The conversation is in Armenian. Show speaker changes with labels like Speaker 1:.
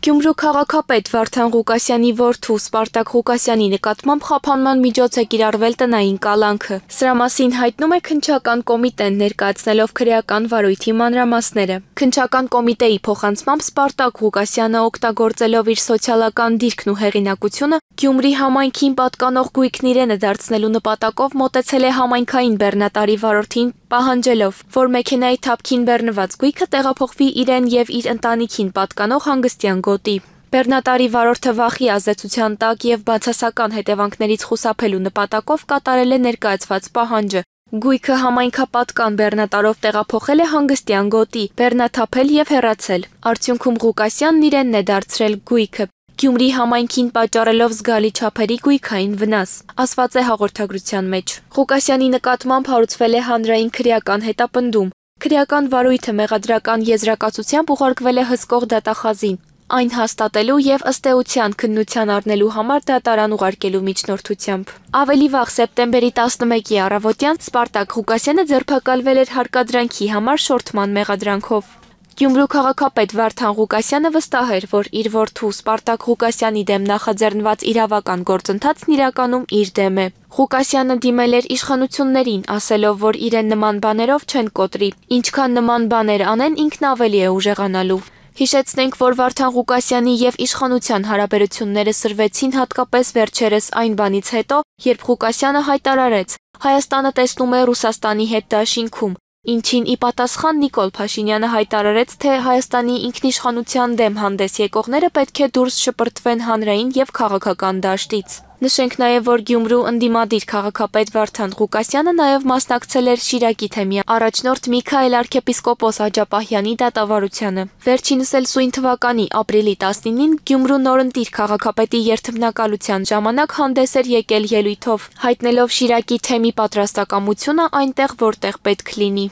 Speaker 1: Գյումրու քաղաքապետ Վարդան Ղուկասյանի որդու Սպարտակ Ղուկասյանի նկատմամբ խափանման միջոց է կիրառվել տնային կալանքը։ Սրա մասին հայտնում է քննչական կոմիտեն, ներկայացնելով քրեական վարույթի մանրամասները։ Քննչական կոմիտեի փոխանցմամբ Սպարտակ Ղուկասյանը, օգտագործելով իր սոցիալական դիրքն ու հեղինակությունը, Գյումրի համայնքին պատկանող գույքն իրենը դարձնելու նպատակով մոտեցել է համայնքային բեռնատարի վարորդին, պահանջելով, որ մեքենայի թափքին բեռնված գույքը տեղափոխվի իրեն եւ իր ընտանիքին պատկանող հանգստյան գոտի։ Բեռնատարի վարորդը վախի ազդեցության տակ եւ բացասական հետևանքներից խուսափելու նպատակով կատարել է ներկայացված պահանջը։ Գույքը համայնքապատկան բեռնատարով տեղափոխել է հանգստյան գոտի, բեռնաթափել եւ հեռացել։ Արդյունքում Ղուկասյանն իրենն է դարձրել գույքը, Գյումրի համայնքին պատճառելով զգալի չափերի գույքային վնաս, ասված է հաղորդագրության մեջ։ Ղուկասյանի նկատմամբ հարուցվել է հանրային քրեական հետապնդում։ Քրեական վարույթը մեղադրական եզրակացությամբ ուղարկվել է հսկող դատախազին, այն հաստատելու եւ ըստ էության քննության առնելու համար դատարան ուղարկելու միջնորդությամբ։ Ավելի վաղ սեպտեմբերի 11-ի առավոտյան Սպարտակ Ղուկասյանը ձերբակալվել էր հարկադրանքի համար շորթման մեղադրանքով։ Գյումրու քաղաքապետ Վարդան Ղուկասյանը վստահ էր, որ իր որդու Սպարտակ Ղուկասյանի դեմ նախաձեռնված իրավական գործընթացն իրականում իր դեմ է։ Ղուկասյանը դիմել էր իշխանություններին, ասելով, որ իրեն նման բաներով չեն կոտրի, ինչքան նման բաներ անեն, ինքն ավելի է ուժեղանալու։ Հիշեցնենք, որ Վարդան Ղուկասյանի եւ իշխանության հարաբերությունները սրվեցին հատկապես վերջերս այն բանից հետո, երբ Ղուկասյանը հայտարարեց. Հայաստանը տեսնում է Ռուսաստանի հետ դաշինքում, ինչին ի պատասխան Նիկոլ Փաշինյանը հայտարարեց, թե Հայաստանի ինքնիշխանության դեմ հանդես եկողները պետք է դուրս շպրտվեն հանրային եւ քաղաքական դաշտից։ Նշենք նաեւ, որ Գյումրու ընդդիմադիր քաղաքապետ Վարդան Ղուկասյանը նաեւ մասնակցել էր Շիրակի թեմի առաջնորդ Միքայել arczepiskopos Աջապահյանի դատավարությանը։ Վերջինս էլ սույն թվականի ապրիլի 19-ին Գյումրու նորընտիր քաղաքապետի երթմնակալության ժամանակ հանդես էր եկել ելույթով, հայտնելով Շիրակի թեմի պատրաստակամությունը այնտեղ, որտեղ պետք լինի։